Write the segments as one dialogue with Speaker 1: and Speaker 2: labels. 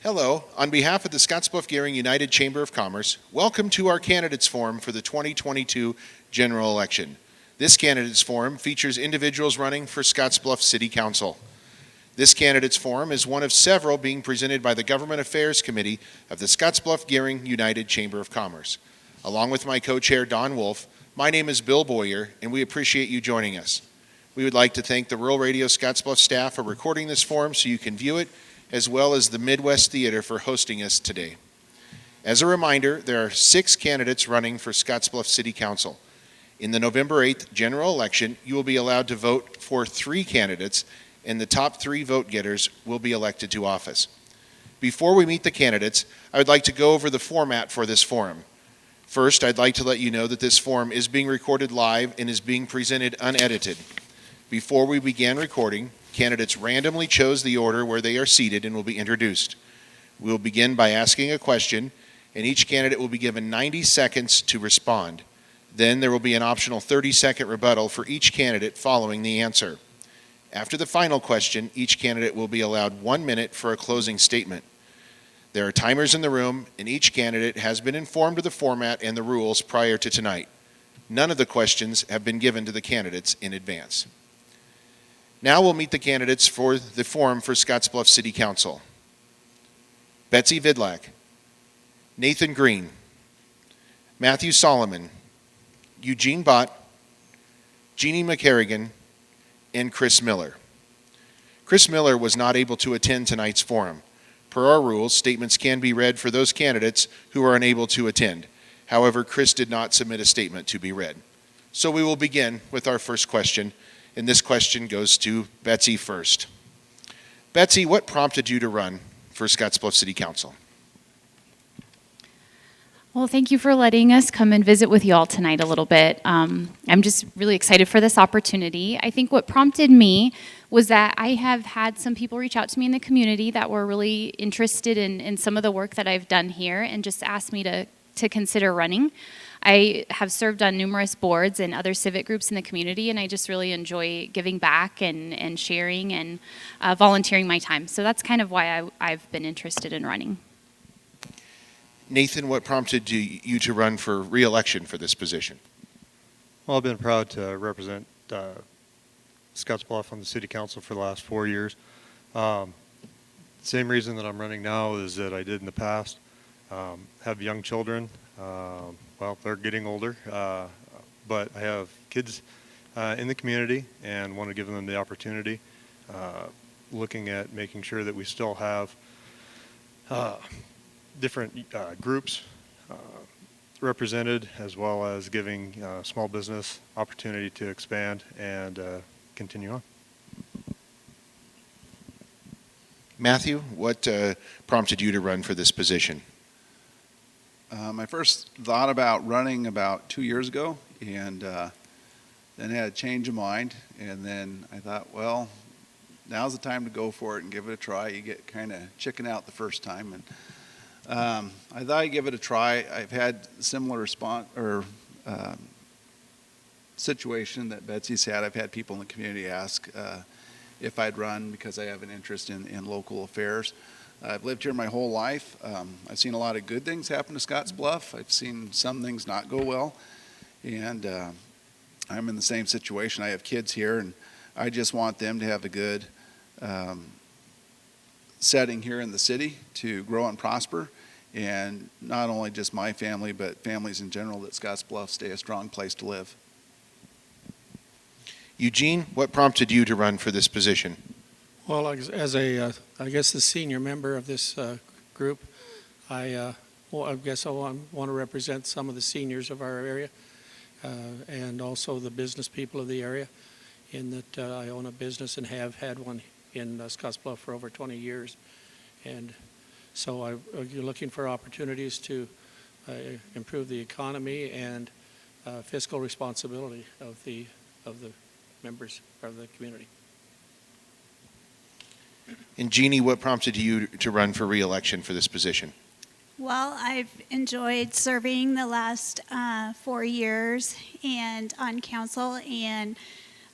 Speaker 1: Hello. On behalf of the Scottsbluff Gearing United Chamber of Commerce, welcome to our candidates forum for the 2022 general election. This candidates forum features individuals running for Scottsbluff City Council. This candidates forum is one of several being presented by the Government Affairs Committee of the Scottsbluff Gearing United Chamber of Commerce. Along with my co-chair, Don Wolf, my name is Bill Boyer, and we appreciate you joining us. We would like to thank the Rural Radio Scottsbluff staff for recording this forum so you can view it, as well as the Midwest Theater for hosting us today. As a reminder, there are 6 candidates running for Scottsbluff City Council. In the November 8th general election, you will be allowed to vote for 3 candidates, and the top 3 vote getters will be elected to office. Before we meet the candidates, I would like to go over the format for this forum. First, I'd like to let you know that this forum is being recorded live and is being presented unedited. Before we began recording, candidates randomly chose the order where they are seated and will be introduced. We will begin by asking a question, and each candidate will be given 90 seconds to respond. Then there will be an optional 30-second rebuttal for each candidate following the answer. After the final question, each candidate will be allowed 1 minute for a closing statement. There are timers in the room, and each candidate has been informed of the format and the rules prior to tonight. None of the questions have been given to the candidates in advance. Now we'll meet the candidates for the forum for Scottsbluff City Council. Betsy Vidlac, Nathan Green, Matthew Solomon, Eugene Bott, Jeannie McCarrigan, and Chris Miller. Chris Miller was not able to attend tonight's forum. Per our rules, statements can be read for those candidates who are unable to attend. However, Chris did not submit a statement to be read. So we will begin with our first question. And this question goes to Betsy first. Betsy, what prompted you to run for Scottsbluff City Council?
Speaker 2: Well, thank you for letting us come and visit with you all tonight a little bit. I'm just really excited for this opportunity. I think what prompted me was that I have had some people reach out to me in the community that were really interested in some of the work that I've done here and just asked me to consider running. I have served on numerous boards and other civic groups in the community, and I just really enjoy giving back and sharing and volunteering my time. So that's kind of why I've been interested in running.
Speaker 1: Nathan, what prompted you to run for re-election for this position?
Speaker 3: Well, I've been proud to represent Scottsbluff on the City Council for the last 4 years. Same reason that I'm running now is that I did in the past. Have young children. Well, they're getting older, but I have kids in the community and want to give them the opportunity, looking at making sure that we still have different groups represented, as well as giving small business opportunity to expand and continue on.
Speaker 1: Matthew, what prompted you to run for this position?
Speaker 4: I first thought about running about 2 years ago, and then had a change of mind, and then I thought, well, now's the time to go for it and give it a try. You get kind of chicken out the first time, and I thought I'd give it a try. I've had similar response or situation that Betsy's had. I've had people in the community ask if I'd run because I have an interest in local affairs. I've lived here my whole life. I've seen a lot of good things happen to Scottsbluff. I've seen some things not go well. And I'm in the same situation. I have kids here, and I just want them to have a good setting here in the city to grow and prosper. And not only just my family, but families in general, that Scottsbluff stay a strong place to live.
Speaker 1: Eugene, what prompted you to run for this position?
Speaker 5: Well, as I guess the senior member of this group, I guess I want to represent some of the seniors of our area and also the business people of the area, in that I own a business and have had one in Scottsbluff for over 20 years. And so you're looking for opportunities to improve the economy and fiscal responsibility of the members of the community.
Speaker 1: And Jeannie, what prompted you to run for re-election for this position?
Speaker 6: Well, I've enjoyed serving the last 4 years and on council, and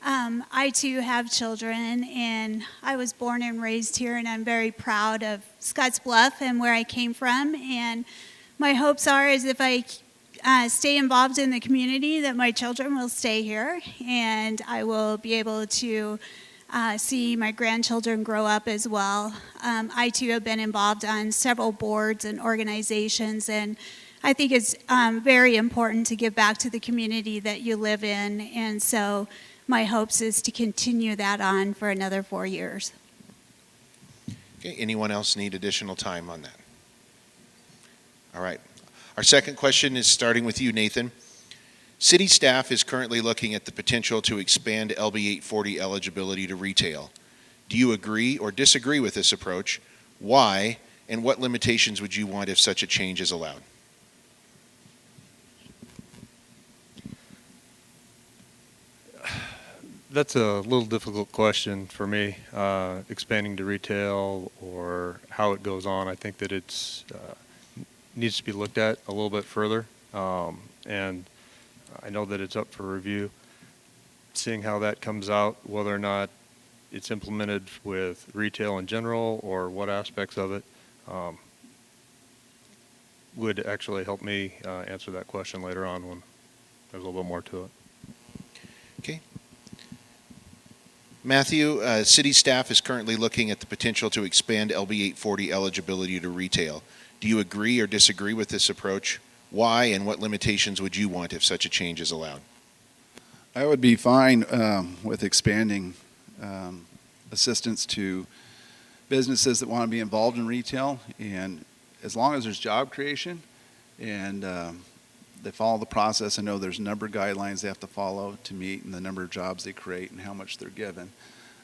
Speaker 6: I too have children, and I was born and raised here, and I'm very proud of Scottsbluff and where I came from. And my hopes are is if I stay involved in the community, that my children will stay here, and I will be able to see my grandchildren grow up as well. I too have been involved on several boards and organizations, and I think it's very important to give back to the community that you live in, and so my hopes is to continue that on for another 4 years.
Speaker 1: Okay, anyone else need additional time on that? All right. Our second question is starting with you, Nathan. City staff is currently looking at the potential to expand LB 840 eligibility to retail. Do you agree or disagree with this approach? Why, and what limitations would you want if such a change is allowed?
Speaker 3: That's a little difficult question for me, expanding to retail or how it goes on. I think that it's needs to be looked at a little bit further, and I know that it's up for review. Seeing how that comes out, whether or not it's implemented with retail in general or what aspects of it, would actually help me answer that question later on when there's a little bit more to it.
Speaker 1: Okay. Matthew, city staff is currently looking at the potential to expand LB 840 eligibility to retail. Do you agree or disagree with this approach? Why, and what limitations would you want if such a change is allowed?
Speaker 4: I would be fine with expanding assistance to businesses that want to be involved in retail, and as long as there's job creation and they follow the process. I know there's a number of guidelines they have to follow to meet, and the number of jobs they create and how much they're given.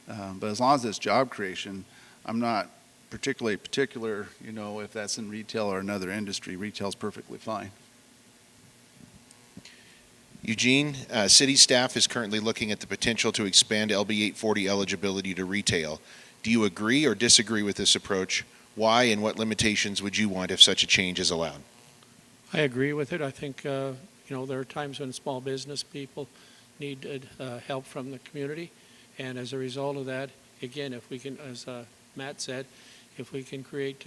Speaker 4: But as long as there's job creation, I'm not particularly particular, if that's in retail or another industry. Retail's perfectly fine.
Speaker 1: Eugene, city staff is currently looking at the potential to expand LB 840 eligibility to retail. Do you agree or disagree with this approach? Why, and what limitations would you want if such a change is allowed?
Speaker 5: I agree with it. I think, there are times when small business people need help from the community. And as a result of that, again, if we can, as Matt said, if we can create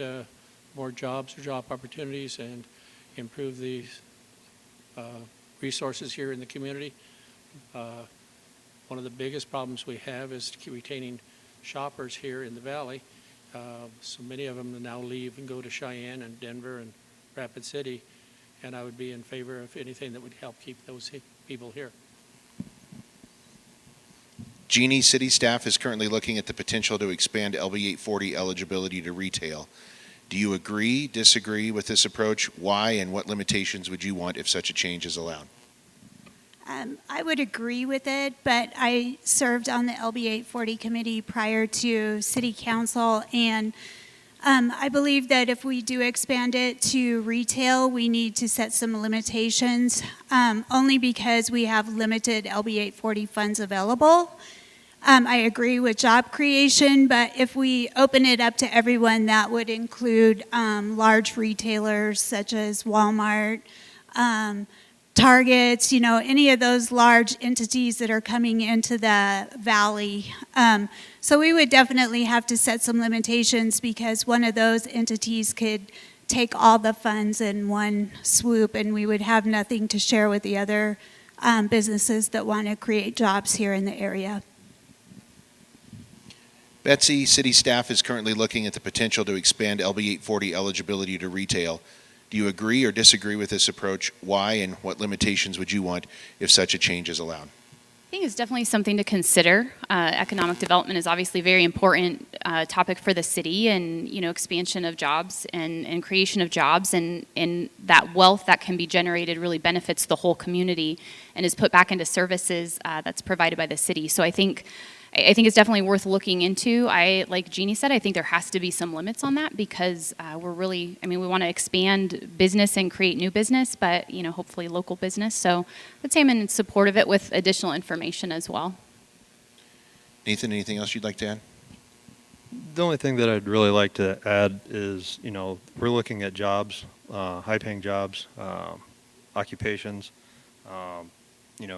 Speaker 5: more jobs or job opportunities and improve the resources here in the community, one of the biggest problems we have is retaining shoppers here in the valley. So many of them now leave and go to Cheyenne and Denver and Rapid City, and I would be in favor of anything that would help keep those people here.
Speaker 1: Jeannie, city staff is currently looking at the potential to expand LB 840 eligibility to retail. Do you agree, disagree with this approach? Why, and what limitations would you want if such a change is allowed?
Speaker 6: I would agree with it, but I served on the LB 840 committee prior to city council, and I believe that if we do expand it to retail, we need to set some limitations, only because we have limited LB 840 funds available. I agree with job creation, but if we open it up to everyone, that would include large retailers such as Walmart, Targets, any of those large entities that are coming into the valley. So we would definitely have to set some limitations, because one of those entities could take all the funds in one swoop, and we would have nothing to share with the other businesses that want to create jobs here in the area.
Speaker 1: Betsy, city staff is currently looking at the potential to expand LB 840 eligibility to retail. Do you agree or disagree with this approach? Why, and what limitations would you want if such a change is allowed?
Speaker 2: I think it's definitely something to consider. Economic development is obviously a very important topic for the city, and expansion of jobs and creation of jobs, and that wealth that can be generated really benefits the whole community and is put back into services that's provided by the city. So I think it's definitely worth looking into. Like Jeannie said, I think there has to be some limits on that, because we want to expand business and create new business, but, hopefully local business. So let's say I'm in support of it with additional information as well.
Speaker 1: Nathan, anything else you'd like to add?
Speaker 3: The only thing that I'd really like to add is, we're looking at jobs, high-paying jobs, occupations,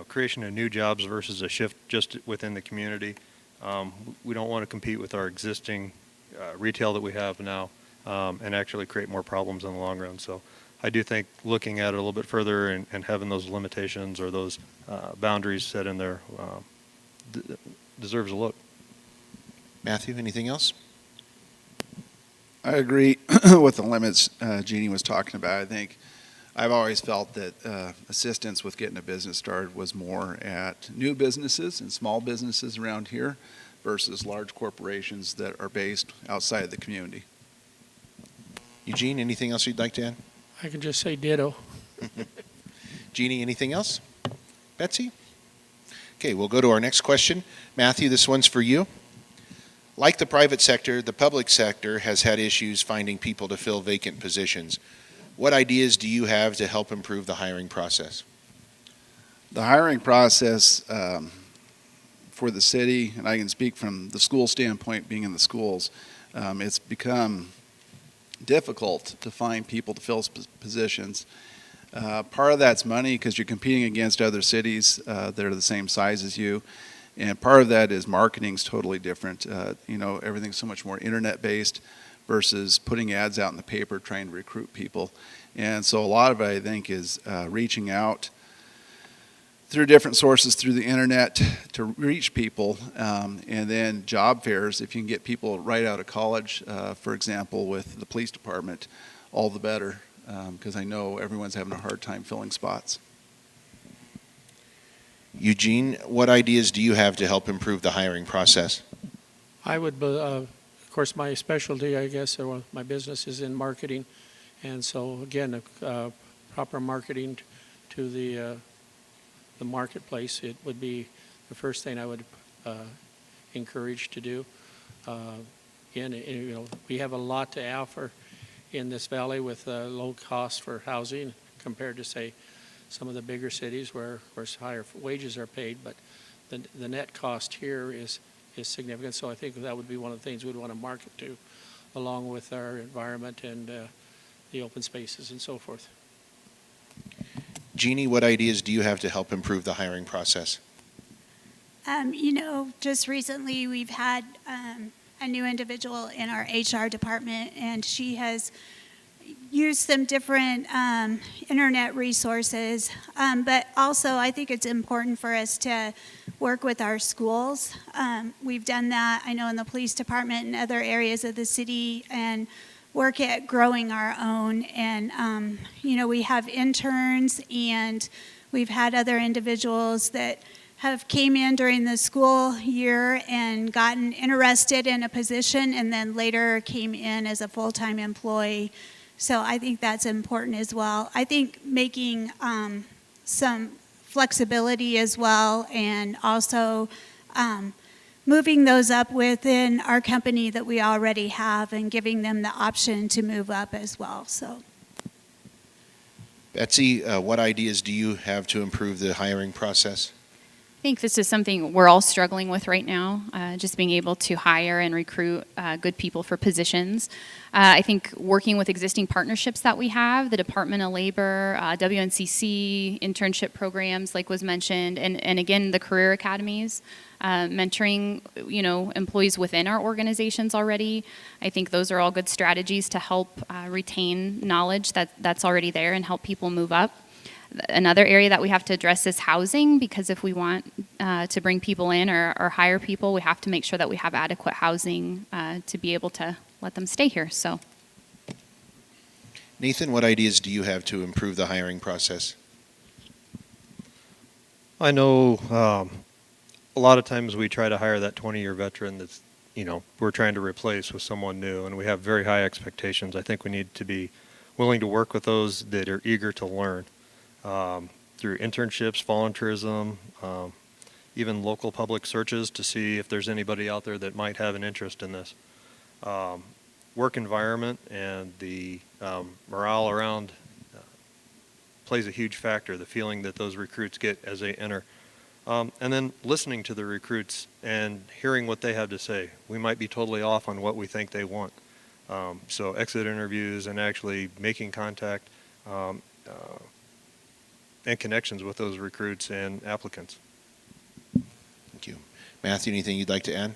Speaker 3: creation of new jobs versus a shift just within the community. We don't want to compete with our existing retail that we have now and actually create more problems in the long run. So I do think looking at it a little bit further and having those limitations or those boundaries set in there deserves a look.
Speaker 1: Matthew, anything else?
Speaker 4: I agree with the limits Jeannie was talking about. I think I've always felt that assistance with getting a business started was more at new businesses and small businesses around here versus large corporations that are based outside of the community.
Speaker 1: Eugene, anything else you'd like to add?
Speaker 5: I can just say ditto.
Speaker 1: Jeannie, anything else? Betsy? Okay, we'll go to our next question. Matthew, this one's for you. Like the private sector, the public sector has had issues finding people to fill vacant positions. What ideas do you have to help improve the hiring process?
Speaker 4: The hiring process for the city, and I can speak from the school standpoint, being in the schools, it's become difficult to find people to fill positions. Part of that's money because you're competing against other cities that are the same size as you. And part of that is marketing's totally different. Everything's so much more internet-based versus putting ads out in the paper trying to recruit people. And so a lot of it, I think, is reaching out through different sources through the internet to reach people. And then job fairs, if you can get people right out of college, for example, with the police department, all the better, because I know everyone's having a hard time filling spots.
Speaker 1: Eugene, what ideas do you have to help improve the hiring process?
Speaker 5: I would, of course, my specialty, I guess, or my business is in marketing. And so, again, proper marketing to the marketplace, it would be the first thing I would encourage to do. Again, we have a lot to offer in this valley with low cost for housing compared to, say, some of the bigger cities where, of course, higher wages are paid, but the net cost here is significant. So I think that would be one of the things we'd want to market to, along with our environment and the open spaces and so forth.
Speaker 1: Jeannie, what ideas do you have to help improve the hiring process?
Speaker 6: Just recently we've had a new individual in our HR department, and she has used some different internet resources, but also I think it's important for us to work with our schools. We've done that, I know, in the police department and other areas of the city, and work at growing our own. And, we have interns, and we've had other individuals that have came in during the school year and gotten interested in a position and then later came in as a full-time employee. So I think that's important as well. I think making some flexibility as well, and also moving those up within our company that we already have and giving them the option to move up as well. So,
Speaker 1: Betsy, what ideas do you have to improve the hiring process?
Speaker 2: I think this is something we're all struggling with right now, just being able to hire and recruit good people for positions. I think working with existing partnerships that we have, the Department of Labor, WNCC, internship programs like was mentioned, and again, the career academies, mentoring, employees within our organizations already. I think those are all good strategies to help retain knowledge that's already there and help people move up. Another area that we have to address is housing, because if we want to bring people in or hire people, we have to make sure that we have adequate housing to be able to let them stay here. So,
Speaker 1: Nathan, what ideas do you have to improve the hiring process?
Speaker 3: I know a lot of times we try to hire that 20-year veteran that's, we're trying to replace with someone new, and we have very high expectations. I think we need to be willing to work with those that are eager to learn. Through internships, volunteerism, even local public searches to see if there's anybody out there that might have an interest in this. Work environment and the morale around plays a huge factor, the feeling that those recruits get as they enter. And then listening to the recruits and hearing what they have to say. We might be totally off on what we think they want. So exit interviews and actually making contact, and connections with those recruits and applicants.
Speaker 1: Thank you. Matthew, anything you'd like to add?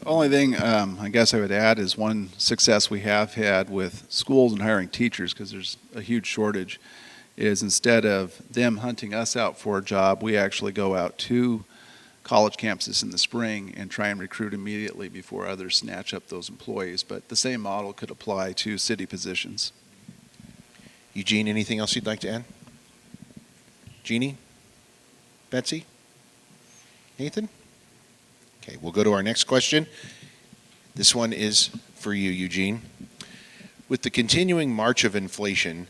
Speaker 4: Only thing I guess I would add is one success we have had with schools and hiring teachers, because there's a huge shortage, is instead of them hunting us out for a job, we actually go out to college campuses in the spring and try and recruit immediately before others snatch up those employees. But the same model could apply to city positions.
Speaker 1: Eugene, anything else you'd like to add? Jeannie? Betsy? Nathan? Okay, we'll go to our next question. This one is for you, Eugene. With the continuing march of inflation,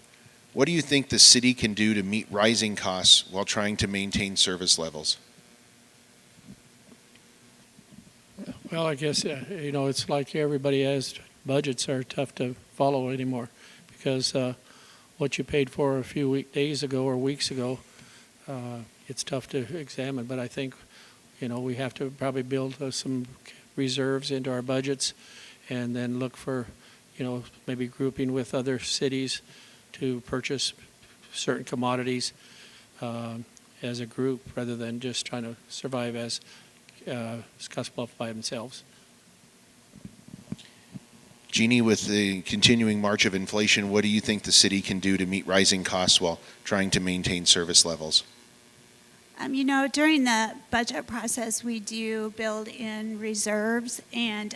Speaker 1: what do you think the city can do to meet rising costs while trying to maintain service levels?
Speaker 5: Well, I guess, it's like everybody has, budgets are tough to follow anymore, because what you paid for a few days ago or weeks ago, it's tough to examine. But I think, we have to probably build some reserves into our budgets, and then look for, maybe grouping with other cities to purchase certain commodities as a group, rather than just trying to survive as Scottsbluff by themselves.
Speaker 1: Jeannie, with the continuing march of inflation, what do you think the city can do to meet rising costs while trying to maintain service levels?
Speaker 6: During the budget process, we do build in reserves, and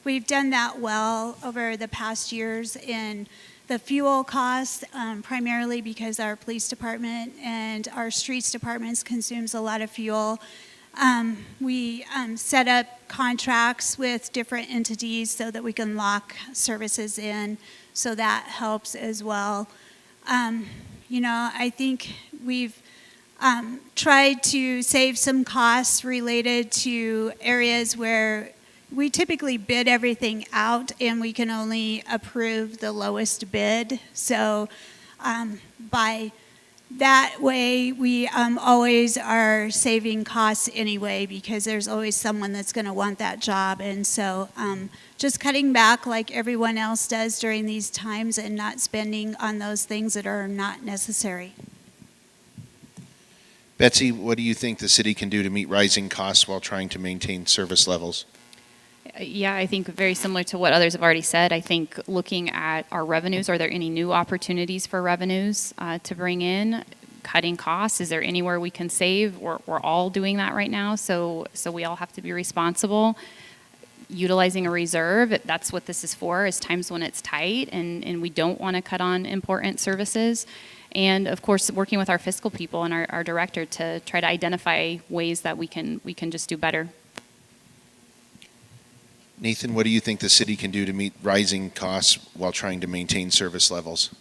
Speaker 6: we've done that well over the past years in the fuel costs, primarily because our police department and our streets departments consumes a lot of fuel. We set up contracts with different entities so that we can lock services in, so that helps as well. I think we've tried to save some costs related to areas where we typically bid everything out and we can only approve the lowest bid. So by that way, we always are saving costs anyway, because there's always someone that's going to want that job. And so just cutting back like everyone else does during these times, and not spending on those things that are not necessary.
Speaker 1: Betsy, what do you think the city can do to meet rising costs while trying to maintain service levels?
Speaker 2: Yeah, I think very similar to what others have already said. I think looking at our revenues, are there any new opportunities for revenues to bring in? Cutting costs, is there anywhere we can save? We're all doing that right now, so we all have to be responsible. Utilizing a reserve, that's what this is for, is times when it's tight and we don't want to cut on important services. And of course, working with our fiscal people and our director to try to identify ways that we can just do better.
Speaker 1: Nathan, what do you think the city can do to meet rising costs while trying to maintain service levels?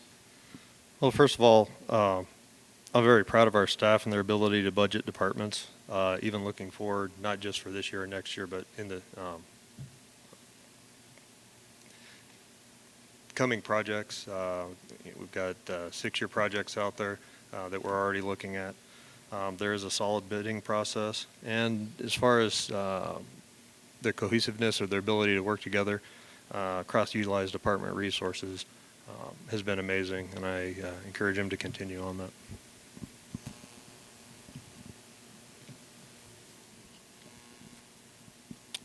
Speaker 3: Well, first of all, I'm very proud of our staff and their ability to budget departments, even looking forward, not just for this year or next year, but in the coming projects. We've got 6-year projects out there that we're already looking at. There is a solid bidding process. And as far as the cohesiveness or their ability to work together across utilized department resources has been amazing, and I encourage them to continue on that.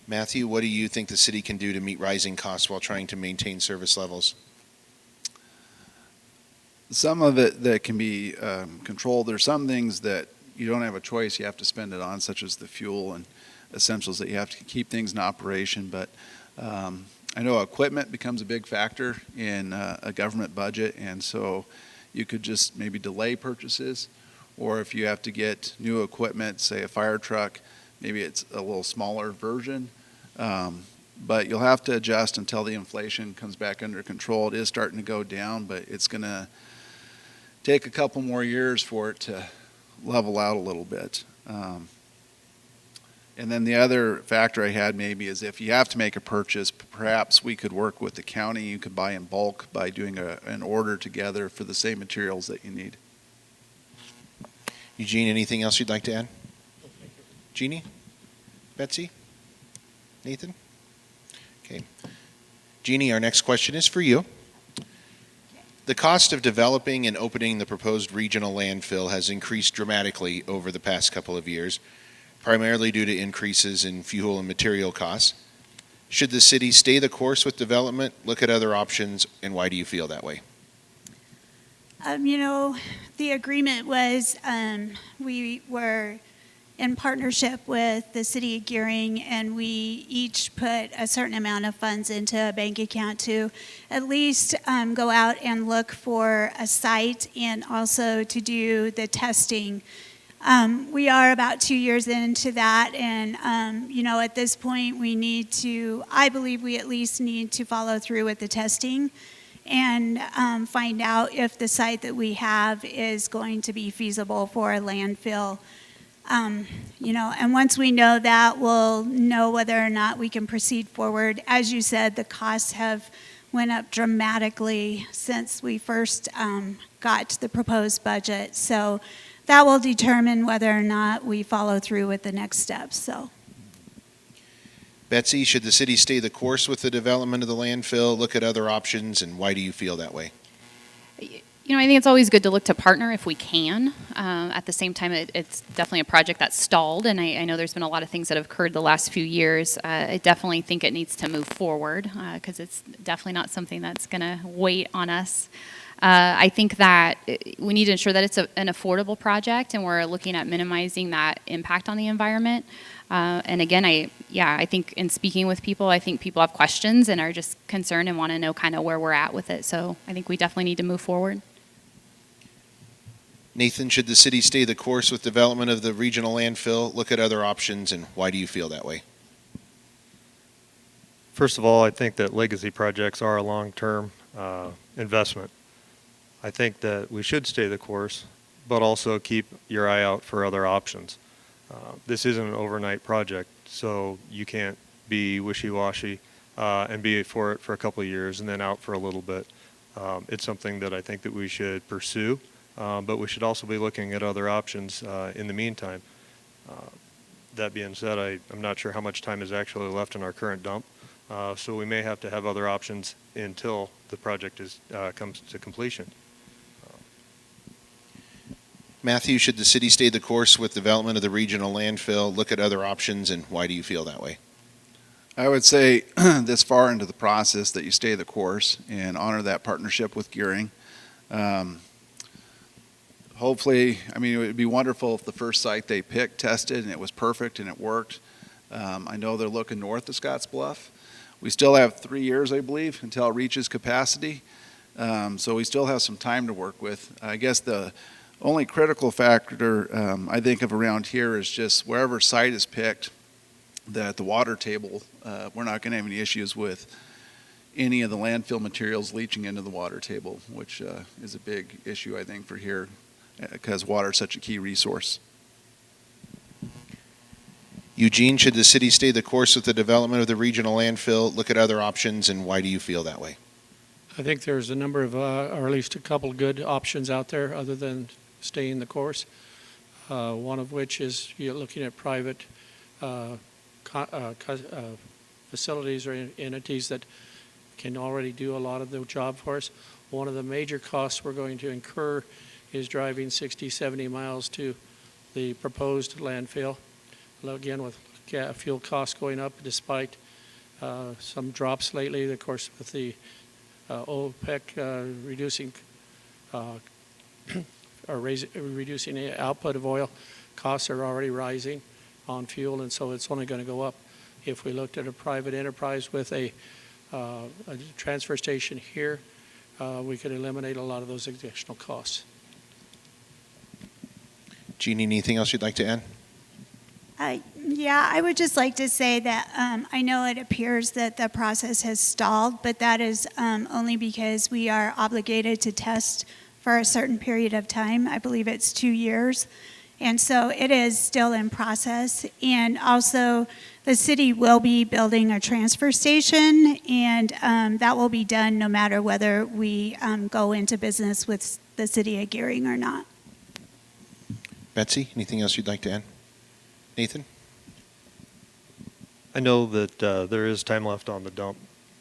Speaker 1: Matthew, what do you think the city can do to meet rising costs while trying to maintain service levels?
Speaker 4: Some of it that can be controlled. There's some things that you don't have a choice. You have to spend it on, such as the fuel and essentials that you have to keep things in operation. But I know equipment becomes a big factor in a government budget, and so you could just maybe delay purchases, or if you have to get new equipment, say a fire truck, maybe it's a little smaller version. But you'll have to adjust until the inflation comes back under control. It is starting to go down, but it's going to take a couple more years for it to level out a little bit. And then the other factor I had maybe is if you have to make a purchase, perhaps we could work with the county. You could buy in bulk by doing an order together for the same materials that you need.
Speaker 1: Eugene, anything else you'd like to add? Jeannie? Betsy? Nathan? Okay. Jeannie, our next question is for you. The cost of developing and opening the proposed regional landfill has increased dramatically over the past couple of years, primarily due to increases in fuel and material costs. Should the city stay the course with development, look at other options, and why do you feel that way?
Speaker 6: The agreement was we were in partnership with the city of Gearing, and we each put a certain amount of funds into a bank account to at least go out and look for a site and also to do the testing. We are about 2 years into that, and at this point I believe we at least need to follow through with the testing and find out if the site that we have is going to be feasible for a landfill. And once we know that, we'll know whether or not we can proceed forward. As you said, the costs have went up dramatically since we first got the proposed budget. So that will determine whether or not we follow through with the next steps. So,
Speaker 1: Betsy, should the city stay the course with the development of the landfill, look at other options, and why do you feel that way?
Speaker 2: I think it's always good to look to partner if we can. At the same time, it's definitely a project that's stalled, and I know there's been a lot of things that have occurred the last few years. I definitely think it needs to move forward because it's definitely not something that's going to wait on us. I think that we need to ensure that it's an affordable project, and we're looking at minimizing that impact on the environment. And again, I think in speaking with people, I think people have questions and are just concerned and want to know kind of where we're at with it. So I think we definitely need to move forward.
Speaker 1: Nathan, should the city stay the course with development of the regional landfill, look at other options, and why do you feel that way?
Speaker 3: First of all, I think that legacy projects are a long-term investment. I think that we should stay the course, but also keep your eye out for other options. This isn't an overnight project, so you can't be wishy-washy and be for it for a couple of years and then out for a little bit. It's something that I think that we should pursue, but we should also be looking at other options in the meantime. That being said, I'm not sure how much time is actually left in our current dump, so we may have to have other options until the project comes to completion.
Speaker 1: Matthew, should the city stay the course with development of the regional landfill, look at other options, and why do you feel that way?
Speaker 4: I would say this far into the process that you stay the course and honor that partnership with Gearing. Hopefully, it would be wonderful if the first site they picked tested and it was perfect and it worked. I know they're looking north of Scottsbluff. We still have 3 years, I believe, until it reaches capacity. So we still have some time to work with. I guess the only critical factor I think of around here is just wherever site is picked, that the water table, we're not going to have any issues with any of the landfill materials leaching into the water table, which is a big issue, I think, for here because water is such a key resource.
Speaker 1: Eugene, should the city stay the course with the development of the regional landfill, look at other options, and why do you feel that way?
Speaker 5: I think there's a number of, or at least a couple of good options out there other than staying the course. One of which is you're looking at private facilities or entities that can already do a lot of the job for us. One of the major costs we're going to incur is driving 60, 70 miles to the proposed landfill. Again, with fuel costs going up despite some drops lately, of course, with the OPEC reducing reducing the output of oil, costs are already rising on fuel, and so it's only going to go up. If we looked at a private enterprise with a transfer station here, we could eliminate a lot of those additional costs.
Speaker 1: Jeannie, anything else you'd like to add?
Speaker 6: Yeah, I would just like to say that I know it appears that the process has stalled, but that is only because we are obligated to test for a certain period of time. I believe it's 2 years. And so it is still in process. And also, the city will be building a transfer station, and that will be done no matter whether we go into business with the city of Gearing or not.
Speaker 1: Betsy, anything else you'd like to add? Nathan?
Speaker 3: I know that there is time left on the dump.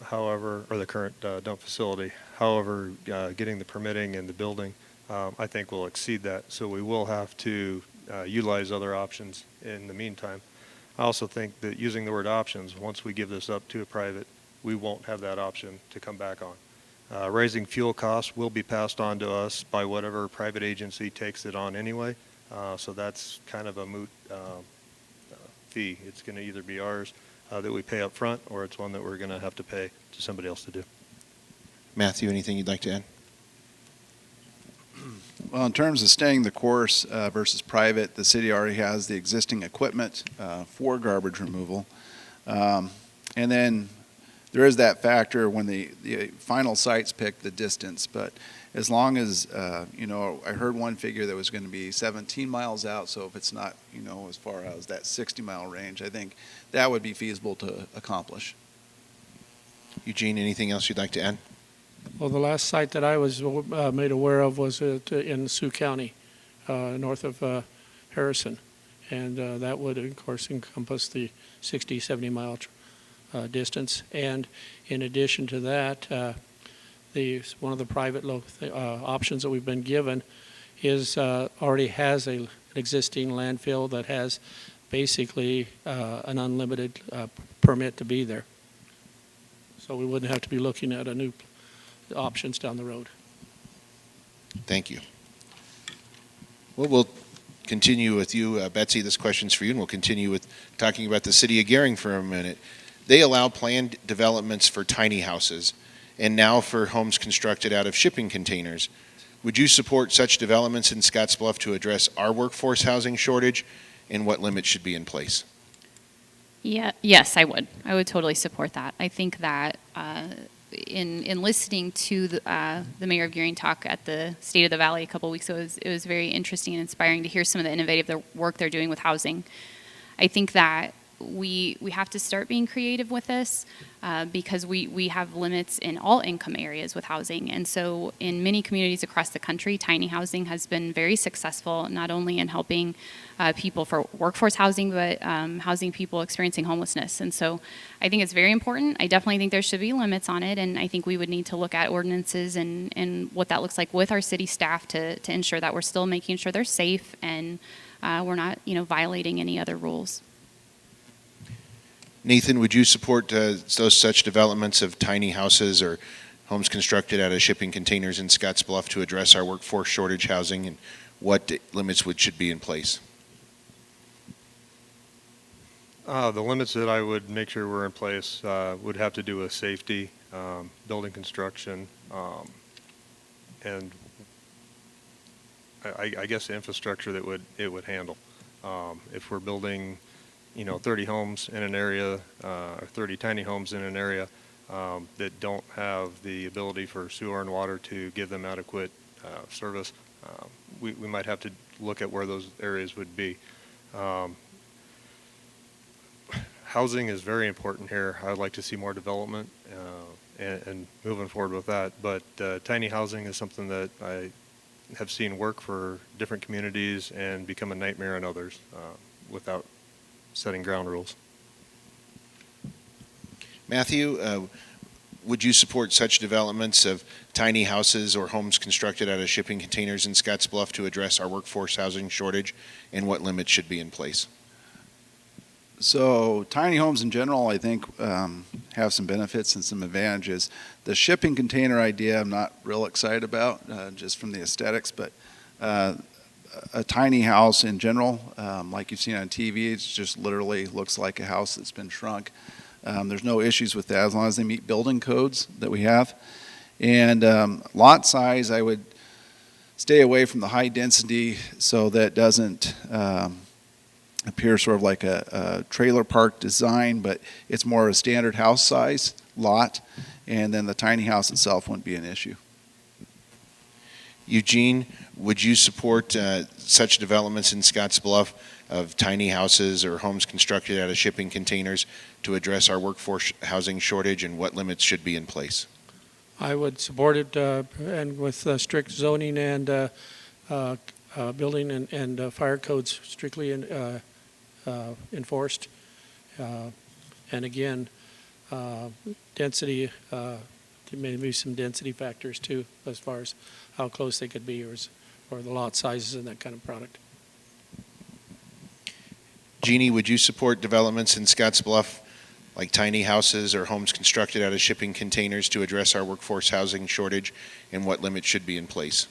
Speaker 3: however, or the current dump facility. However, getting the permitting and the building, I think will exceed that. So we will have to utilize other options in the meantime. I also think that using the word options, once we give this up to a private, we won't have that option to come back on. Rising fuel costs will be passed on to us by whatever private agency takes it on anyway. So that's kind of a moot fee. It's going to either be ours that we pay up front, or it's one that we're going to have to pay to somebody else to do.
Speaker 1: Matthew, anything you'd like to add?
Speaker 4: Well, in terms of staying the course versus private, the city already has the existing equipment for garbage removal. And then there is that factor when the final sites pick the distance. But as long as, I heard one figure that was going to be 17 miles out. So if it's not, as far as that 60-mile range, I think that would be feasible to accomplish.
Speaker 1: Eugene, anything else you'd like to add?
Speaker 5: Well, the last site that I was made aware of was in Sioux County, north of Harrison. And that would, of course, encompass the 60, 70-mile distance. And in addition to that, one of the private options that we've been given is already has an existing landfill that has basically an unlimited permit to be there. So we wouldn't have to be looking at a new options down the road.
Speaker 1: Thank you. Well, we'll continue with you, Betsy. This question's for you, and we'll continue with talking about the city of Gering for a minute. They allow planned developments for tiny houses and now for homes constructed out of shipping containers. Would you support such developments in Scottsbluff to address our workforce housing shortage, and what limits should be in place?
Speaker 2: Yeah, yes, I would. I would totally support that. I think that in listening to the mayor of Gering talk at the State of the Valley a couple weeks ago, it was very interesting and inspiring to hear some of the innovative work they're doing with housing. I think that we have to start being creative with this because we have limits in all income areas with housing. And so in many communities across the country, tiny housing has been very successful, not only in helping people for workforce housing, but housing people experiencing homelessness. And so I think it's very important. I definitely think there should be limits on it. And I think we would need to look at ordinances and what that looks like with our city staff to ensure that we're still making sure they're safe and we're not, violating any other rules.
Speaker 1: Nathan, would you support such developments of tiny houses or homes constructed out of shipping containers in Scottsbluff to address our workforce shortage housing, and what limits should be in place?
Speaker 3: The limits that I would make sure were in place would have to do with safety, building construction, and I guess the infrastructure that it would handle. If we're building 30 homes in an area, or 30 tiny homes in an area that don't have the ability for sewer and water to give them adequate service, we might have to look at where those areas would be. Housing is very important here. I'd like to see more development and moving forward with that. But tiny housing is something that I have seen work for different communities and become a nightmare in others without setting ground rules.
Speaker 1: Matthew, would you support such developments of tiny houses or homes constructed out of shipping containers in Scottsbluff to address our workforce housing shortage, and what limits should be in place?
Speaker 4: So tiny homes in general, I think, have some benefits and some advantages. The shipping container idea I'm not real excited about, just from the aesthetics, but a tiny house in general, like you've seen on TV, it just literally looks like a house that's been shrunk. There's no issues with that as long as they meet building codes that we have. And lot size, I would stay away from the high density so that doesn't appear sort of like a trailer park design, but it's more of a standard house size lot, and then the tiny house itself wouldn't be an issue.
Speaker 1: Eugene, would you support such developments in Scottsbluff of tiny houses or homes constructed out of shipping containers to address our workforce housing shortage, and what limits should be in place?
Speaker 5: I would support it, and with strict zoning and building and fire codes strictly enforced. And again, density, maybe some density factors too, as far as how close they could be, or the lot sizes and that kind of product.
Speaker 1: Jeannie, would you support developments in Scottsbluff like tiny houses or homes constructed out of shipping containers to address our workforce housing shortage, and what limits should be in place?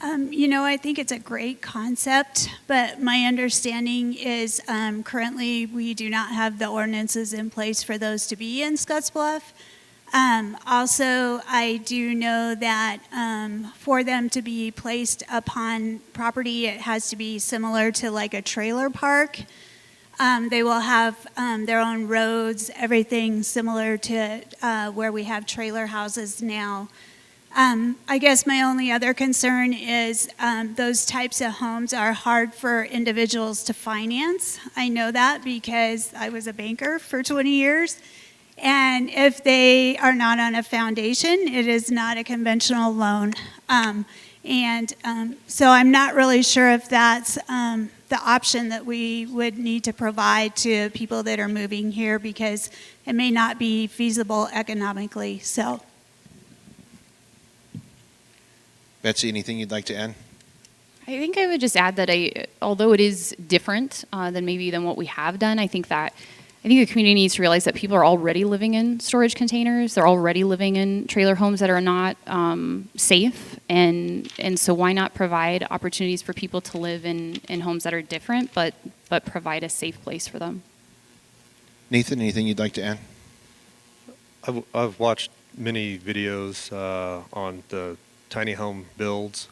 Speaker 6: I think it's a great concept, but my understanding is currently we do not have the ordinances in place for those to be in Scottsbluff. Also, I do know that for them to be placed upon property, it has to be similar to like a trailer park. They will have their own roads, everything similar to where we have trailer houses now. I guess my only other concern is those types of homes are hard for individuals to finance. I know that because I was a banker for 20 years. And if they are not on a foundation, it is not a conventional loan. So I'm not really sure if that's the option that we would need to provide to people that are moving here, because it may not be feasible economically. So.
Speaker 1: Betsy, anything you'd like to add?
Speaker 2: I think I would just add that although it is different than what we have done, I think the community needs to realize that people are already living in storage containers. They're already living in trailer homes that are not safe, and so why not provide opportunities for people to live in homes that are different, but provide a safe place for them.
Speaker 1: Nathan, anything you'd like to add?
Speaker 3: I've watched many videos on the tiny home builds.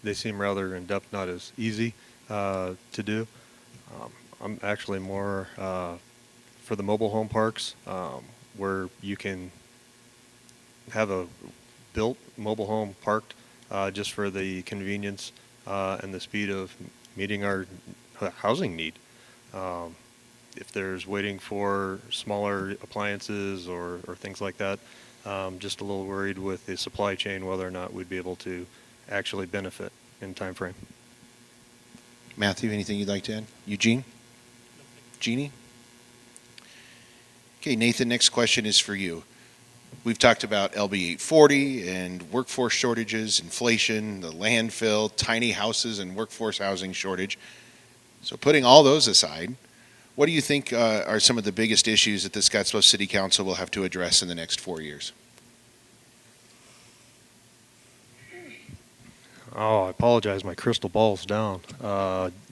Speaker 3: They seem rather in-depth, not as easy to do. I'm actually more for the mobile home parks, where you can have a built mobile home parked just for the convenience and the speed of meeting our housing need. If there's waiting for smaller appliances or things like that, just a little worried with the supply chain whether or not we'd be able to actually benefit in time frame.
Speaker 1: Matthew, anything you'd like to add? Eugene? Jeannie? Okay, Nathan, next question is for you. We've talked about LB 840 and workforce shortages, inflation, the landfill, tiny houses, and workforce housing shortage. So putting all those aside, what do you think are some of the biggest issues that the Scottsbluff City Council will have to address in the next 4 years?
Speaker 3: Oh, I apologize. My crystal ball's down.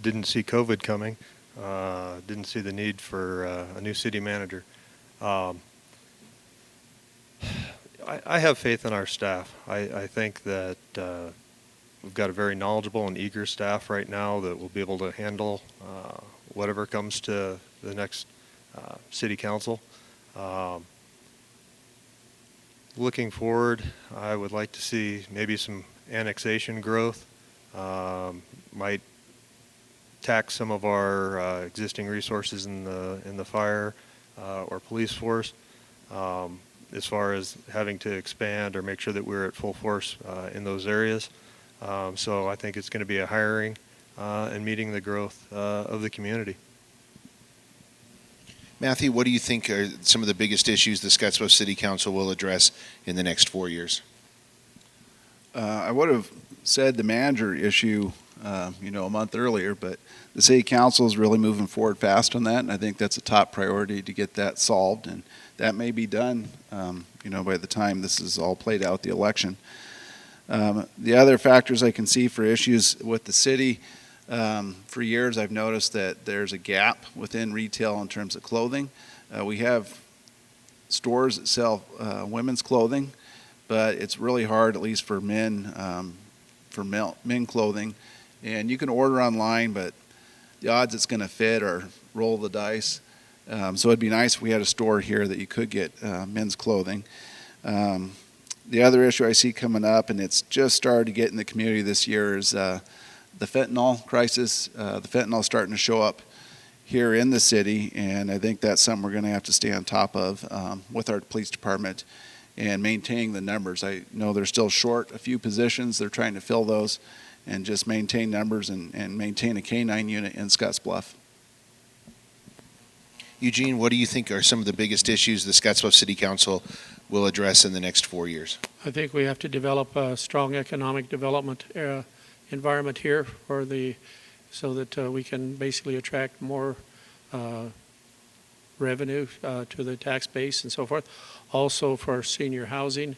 Speaker 3: Didn't see COVID coming. Didn't see the need for a new city manager. I have faith in our staff. I think that we've got a very knowledgeable and eager staff right now that will be able to handle whatever comes to the next city council. Looking forward, I would like to see maybe some annexation growth. Might tax some of our existing resources in the fire or police force, as far as having to expand or make sure that we're at full force in those areas. So I think it's going to be a hiring and meeting the growth of the community.
Speaker 1: Matthew, what do you think are some of the biggest issues the Scottsbluff City Council will address in the next 4 years?
Speaker 4: I would have said the manager issue, a month earlier, but the city council is really moving forward fast on that, and I think that's a top priority to get that solved, and that may be done, by the time this is all played out, the election. The other factors I can see for issues with the city, for years I've noticed that there's a gap within retail in terms of clothing. We have stores that sell women's clothing, but it's really hard, at least for men clothing. And you can order online, but the odds it's going to fit are roll the dice. So it'd be nice if we had a store here that you could get men's clothing. The other issue I see coming up, and it's just started to get in the community this year, is the fentanyl crisis. The fentanyl is starting to show up here in the city, and I think that's something we're going to have to stay on top of with our police department and maintaining the numbers. I know they're still short a few positions. They're trying to fill those and just maintain numbers and maintain a K-9 unit in Scottsbluff.
Speaker 1: Eugene, what do you think are some of the biggest issues the Scottsbluff City Council will address in the next 4 years?
Speaker 5: I think we have to develop a strong economic development environment here so that we can basically attract more revenue to the tax base and so forth. Also for senior housing,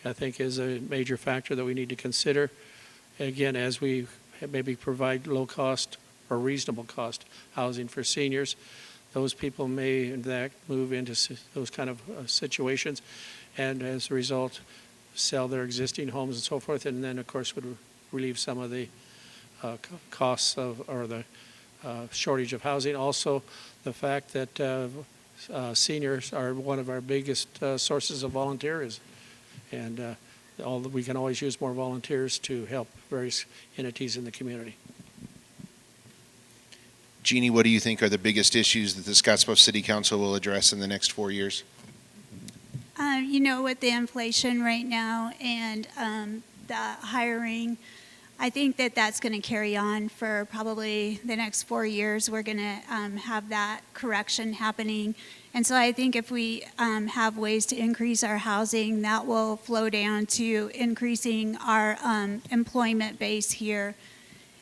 Speaker 5: I think is a major factor that we need to consider. Again, as we maybe provide low cost or reasonable cost housing for seniors, those people may in fact move into those kind of situations, and as a result sell their existing homes and so forth, and then of course would relieve some of the costs or the shortage of housing. Also, the fact that seniors are one of our biggest sources of volunteerism, and we can always use more volunteers to help various entities in the community.
Speaker 1: Jeannie, what do you think are the biggest issues that the Scottsbluff City Council will address in the next 4 years?
Speaker 6: With the inflation right now and the hiring, I think that that's going to carry on for probably the next 4 years. We're going to have that correction happening. And so I think if we have ways to increase our housing, that will flow down to increasing our employment base here.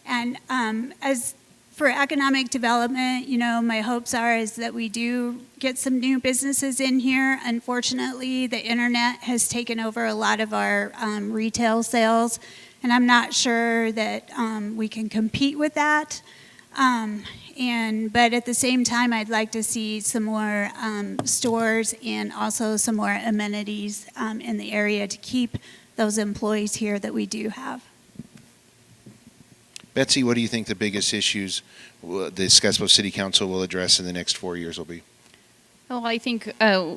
Speaker 6: And as for economic development, my hopes is that we do get some new businesses in here. Unfortunately, the internet has taken over a lot of our retail sales, and I'm not sure that we can compete with that. But at the same time, I'd like to see some more stores and also some more amenities in the area to keep those employees here that we do have.
Speaker 1: Betsy, what do you think the biggest issues the Scottsbluff City Council will address in the next 4 years will be?
Speaker 2: Well, I think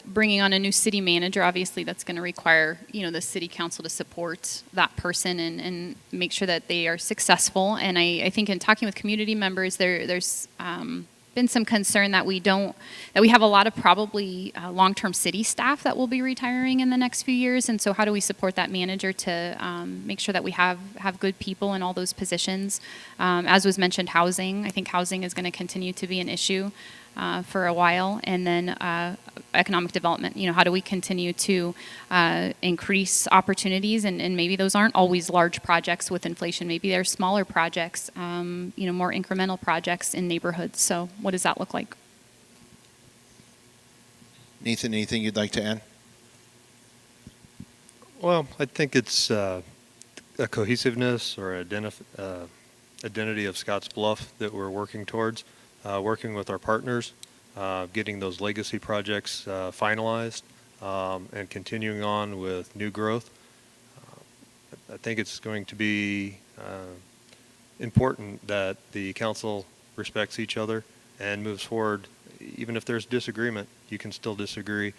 Speaker 2: bringing on a new city manager, obviously that's going to require, the city council to support that person and make sure that they are successful. And I think in talking with community members, there's been some concern that we have a lot of probably long-term city staff that will be retiring in the next few years. And so how do we support that manager to make sure that we have good people in all those positions? As was mentioned, housing. I think housing is going to continue to be an issue for a while. And then economic development. How do we continue to increase opportunities? And maybe those aren't always large projects with inflation. Maybe they're smaller projects, more incremental projects in neighborhoods. So what does that look like?
Speaker 1: Nathan, anything you'd like to add?
Speaker 3: Well, I think it's a cohesiveness or identity of Scottsbluff that we're working towards, working with our partners, getting those legacy projects finalized, and continuing on with new growth. I think it's going to be important that the council respects each other and moves forward. Even if there's disagreement, you can still disagree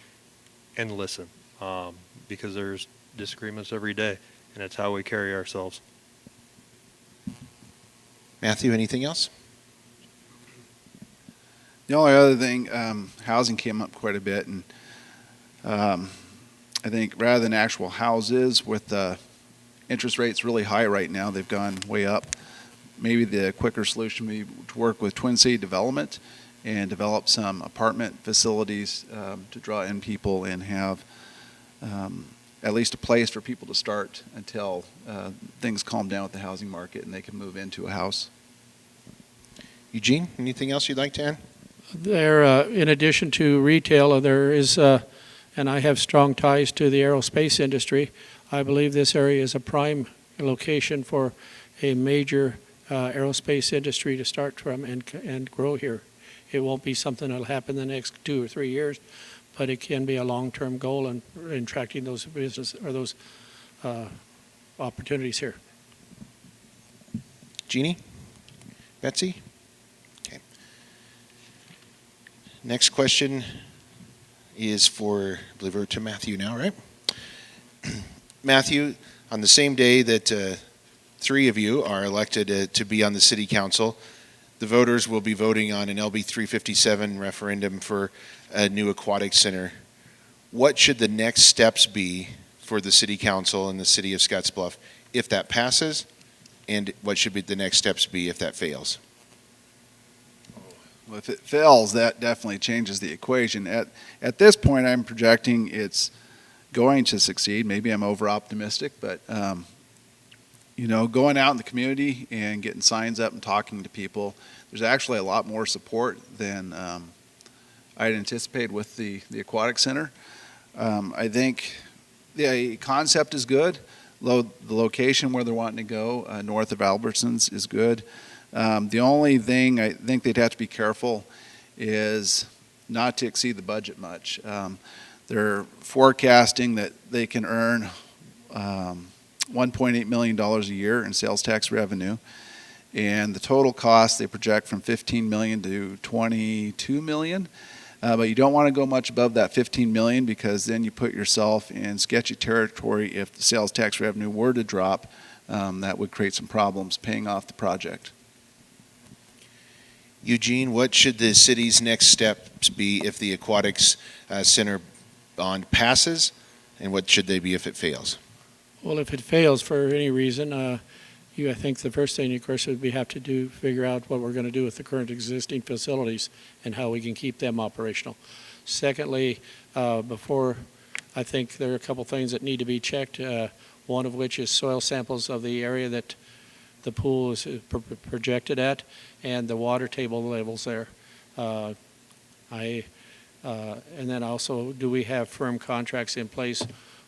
Speaker 3: and listen, because there's disagreements every day, and it's how we carry ourselves.
Speaker 1: Matthew, anything else?
Speaker 4: The only other thing, housing came up quite a bit, and I think rather than actual houses, with the interest rates really high right now, they've gone way up. Maybe the quicker solution would be to work with Twin City Development and develop some apartment facilities to draw in people and have at least a place for people to start until things calm down with the housing market and they can move into a house.
Speaker 1: Eugene, anything else you'd like to add?
Speaker 5: There, in addition to retail, there is, and I have strong ties to the aerospace industry. I believe this area is a prime location for a major aerospace industry to start from and grow here. It won't be something that'll happen in the next 2 or 3 years, but it can be a long-term goal in attracting those business or those opportunities here.
Speaker 1: Jeannie? Betsy? Okay. Next question is for, I believe we're to Matthew now, right? Matthew, on the same day that 3 of you are elected to be on the city council, the voters will be voting on an LB 357 referendum for a new aquatic center. What should the next steps be for the city council and the city of Scottsbluff if that passes, and what should be the next steps be if that fails?
Speaker 4: Well, if it fails, that definitely changes the equation. At this point, I'm projecting it's going to succeed. Maybe I'm over optimistic, but going out in the community and getting signs up and talking to people, there's actually a lot more support than I'd anticipated with the Aquatic Center. I think the concept is good. The location where they're wanting to go, north of Albertsons, is good. The only thing I think they'd have to be careful is not to exceed the budget much. They're forecasting that they can earn $1.8 million a year in sales tax revenue, and the total cost they project from $15 million to $22 million. But you don't want to go much above that $15 million, because then you put yourself in sketchy territory. If the sales tax revenue were to drop, that would create some problems paying off the project.
Speaker 1: Eugene, what should the city's next steps be if the Aquatics Center bond passes, and what should they be if it fails?
Speaker 5: Well, if it fails for any reason, I think the first thing, of course, would be have to figure out what we're going to do with the current existing facilities and how we can keep them operational. Secondly, I think there are a couple things that need to be checked, one of which is soil samples of the area that the pool is projected at, and the water table levels there. And then also, do we have firm contracts in place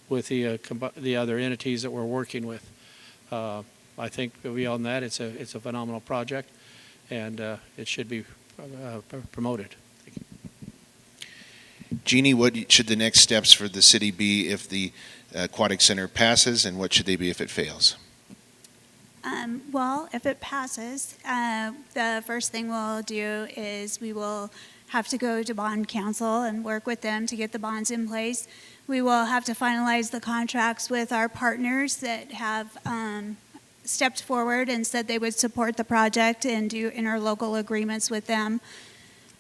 Speaker 5: with the other entities that we're working with? I think beyond that, it's a phenomenal project, and it should be promoted. Thank you.
Speaker 1: Jeannie, what should the next steps for the city be if the Aquatic Center passes, and what should they be if it fails?
Speaker 6: Well, if it passes, the first thing we'll do is we will have to go to bond council and work with them to get the bonds in place. We will have to finalize the contracts with our partners that have stepped forward and said they would support the project and do interlocal agreements with them.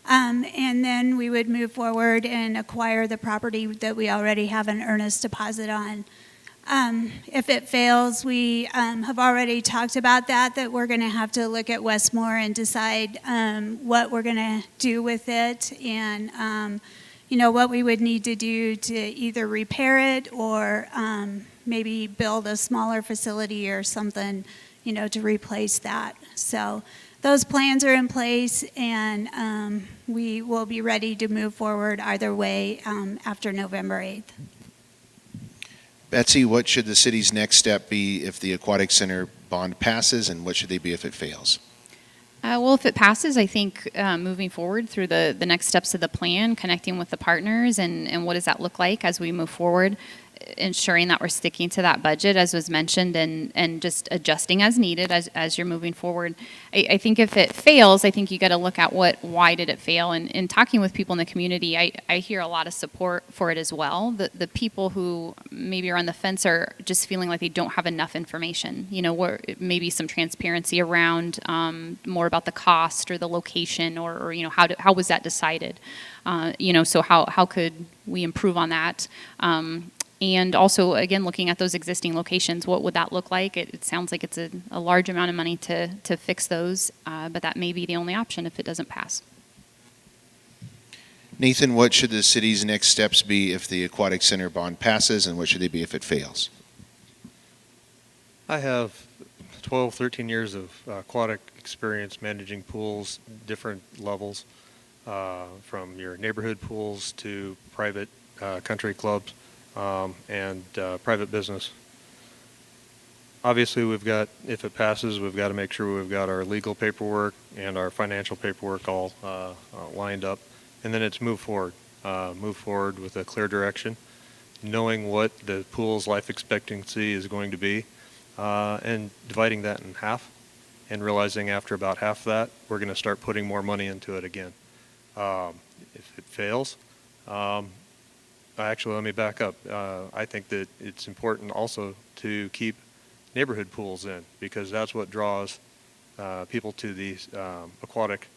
Speaker 6: And then we would move forward and acquire the property that we already have an earnest deposit on. If it fails, we have already talked about that we're going to have to look at Westmore and decide what we're going to do with it, and what we would need to do to either repair it or maybe build a smaller facility or something, to replace that. So those plans are in place, and we will be ready to move forward either way after November 8th.
Speaker 1: Betsy, what should the city's next step be if the Aquatic Center bond passes, and what should they be if it fails?
Speaker 2: Well, if it passes, I think moving forward through the next steps of the plan, connecting with the partners, and what does that look like as we move forward, ensuring that we're sticking to that budget as was mentioned, and just adjusting as needed as you're moving forward. I think if it fails, I think you got to look at why did it fail, and in talking with people in the community, I hear a lot of support for it as well. The people who maybe are on the fence are just feeling like they don't have enough information, where maybe some transparency around more about the cost or the location, or how was that decided, so how could we improve on that? And also, again, looking at those existing locations, what would that look like? It sounds like it's a large amount of money to fix those, but that may be the only option if it doesn't pass.
Speaker 1: Nathan, what should the city's next steps be if the Aquatic Center bond passes, and what should they be if it fails?
Speaker 3: I have 12, 13 years of aquatic experience managing pools, different levels, from your neighborhood pools to private country clubs. And private business. Obviously, if it passes, we've got to make sure we've got our legal paperwork and our financial paperwork all lined up, and then it's move forward with a clear direction, knowing what the pool's life expectancy is going to be, and dividing that in half, and realizing after about half that, we're going to start putting more money into it again. If it fails, actually, let me back up. I think that it's important also to keep neighborhood pools in, because that's what draws people to these aquatic,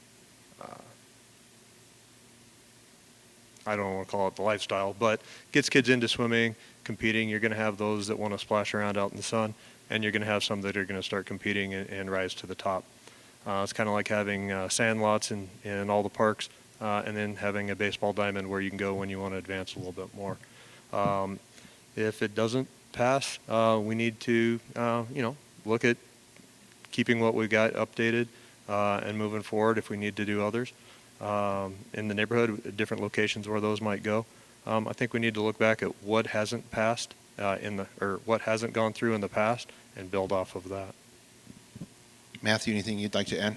Speaker 3: I don't want to call it the lifestyle, but gets kids into swimming, competing. You're going to have those that want to splash around out in the sun, and you're going to have some that are going to start competing and rise to the top. It's kind of like having sand lots in all the parks, and then having a baseball diamond where you can go when you want to advance a little bit more. If it doesn't pass, we need to, look at keeping what we've got updated and moving forward if we need to do others. In the neighborhood, different locations where those might go. I think we need to look back at what hasn't passed or what hasn't gone through in the past and build off of that.
Speaker 1: Matthew, anything you'd like to add?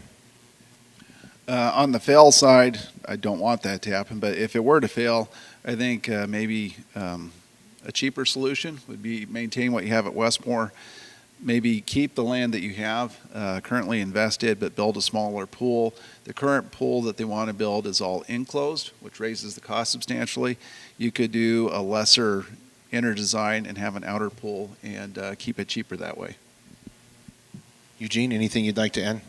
Speaker 4: On the fail side, I don't want that to happen, but if it were to fail, I think maybe a cheaper solution would be maintain what you have at Westmore. Maybe keep the land that you have currently invested, but build a smaller pool. The current pool that they want to build is all enclosed, which raises the cost substantially. You could do a lesser inner design and have an outer pool and keep it cheaper that way.
Speaker 1: Eugene, anything you'd like to add?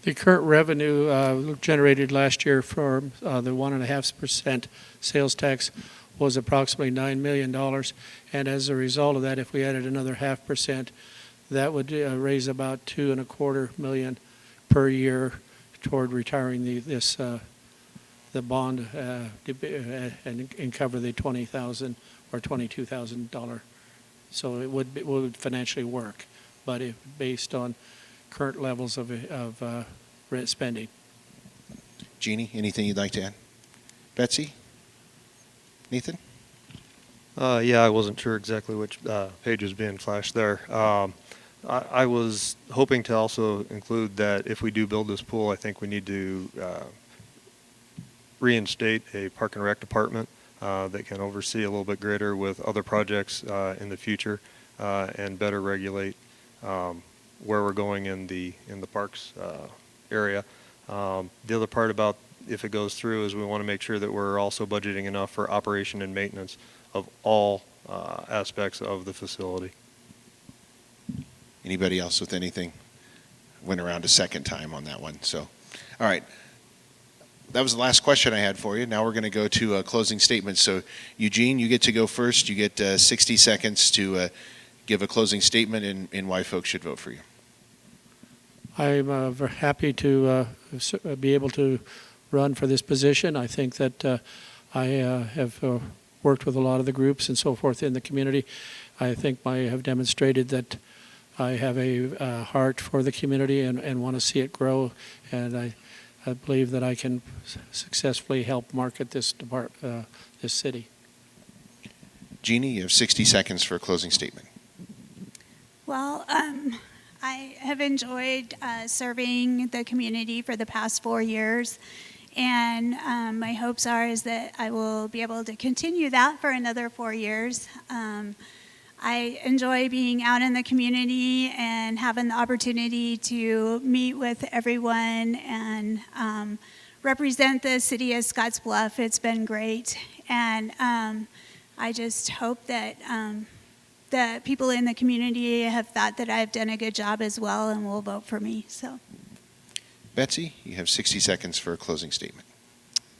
Speaker 5: The current revenue generated last year from the 1.5% sales tax was approximately $9 million. And as a result of that, if we added another 0.5%, that would raise about $2.25 million per year toward retiring the bond and cover the $20,000 or $22,000. So it would financially work, but based on current levels of rent spending.
Speaker 1: Jeannie, anything you'd like to add? Betsy? Nathan?
Speaker 3: Yeah, I wasn't sure exactly which page was being flashed there. I was hoping to also include that if we do build this pool, I think we need to reinstate a park and rec department that can oversee a little bit greater with other projects in the future and better regulate where we're going in the parks area. The other part about if it goes through is we want to make sure that we're also budgeting enough for operation and maintenance of all aspects of the facility.
Speaker 1: Anybody else with anything? Went around a second time on that one. So, all right. That was the last question I had for you. Now we're going to go to closing statements. So, Eugene, you get to go first. You get 60 seconds to give a closing statement and why folks should vote for you.
Speaker 5: I'm very happy to be able to run for this position. I think that I have worked with a lot of the groups and so forth in the community. I think I have demonstrated that I have a heart for the community and want to see it grow, and I believe that I can successfully help market this city.
Speaker 1: Jeannie, you have 60 seconds for a closing statement.
Speaker 6: Well, I have enjoyed serving the community for the past 4 years, and my hopes is that I will be able to continue that for another 4 years. I enjoy being out in the community and having the opportunity to meet with everyone and represent the city of Scottsbluff. It's been great, and I just hope that the people in the community have thought that I've done a good job as well and will vote for me. So,
Speaker 1: Betsy, you have 60 seconds for a closing statement.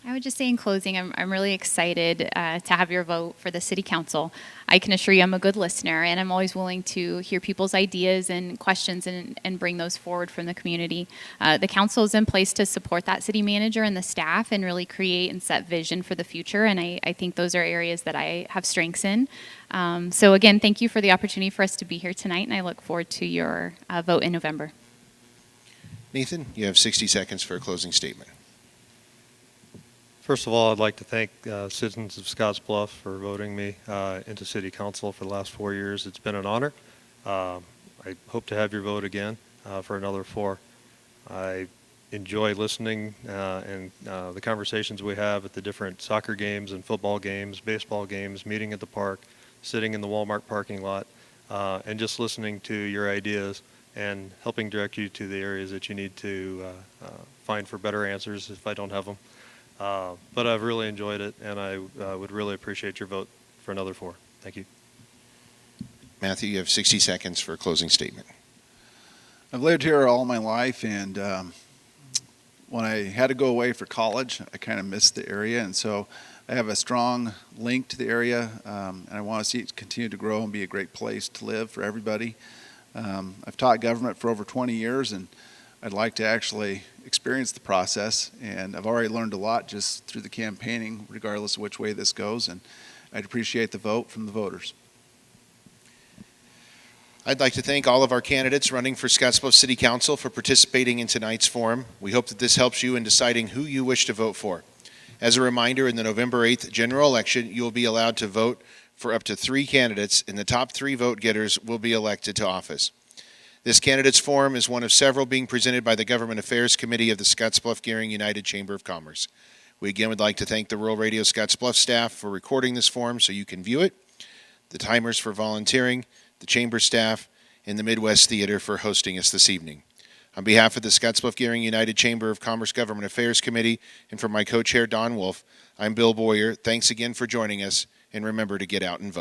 Speaker 2: I would just say in closing, I'm really excited to have your vote for the City Council. I can assure you I'm a good listener, and I'm always willing to hear people's ideas and questions and bring those forward from the community. The council is in place to support that city manager and the staff and really create and set vision for the future, and I think those are areas that I have strengths in. So again, thank you for the opportunity for us to be here tonight, and I look forward to your vote in November.
Speaker 1: Nathan, you have 60 seconds for a closing statement.
Speaker 3: First of all, I'd like to thank citizens of Scottsbluff for voting me into City Council for the last 4 years. It's been an honor. I hope to have your vote again for another 4. I enjoy listening and the conversations we have at the different soccer games and football games, baseball games, meeting at the park, sitting in the Walmart parking lot, and just listening to your ideas and helping direct you to the areas that you need to find for better answers if I don't have them. But I've really enjoyed it, and I would really appreciate your vote for another 4. Thank you.
Speaker 1: Matthew, you have 60 seconds for a closing statement.
Speaker 4: I've lived here all my life, and when I had to go away for college, I kind of missed the area, and so I have a strong link to the area, and I want to see it continue to grow and be a great place to live for everybody. I've taught government for over 20 years, and I'd like to actually experience the process, and I've already learned a lot just through the campaigning, regardless of which way this goes, and I'd appreciate the vote from the voters.
Speaker 1: I'd like to thank all of our candidates running for Scottsbluff City Council for participating in tonight's forum. We hope that this helps you in deciding who you wish to vote for. As a reminder, in the November 8th general election, you will be allowed to vote for up to 3 candidates, and the top 3 vote getters will be elected to office. This candidates forum is one of several being presented by the Government Affairs Committee of the Scottsbluff-Gearing United Chamber of Commerce. We again would like to thank the Rural Radio Scottsbluff staff for recording this forum so you can view it, the timers for volunteering, the chamber staff, and the Midwest Theater for hosting us this evening. On behalf of the Scottsbluff-Gearing United Chamber of Commerce Government Affairs Committee and from my co-chair Don Wolf, I'm Bill Boyer. Thanks again for joining us, and remember to get out and vote.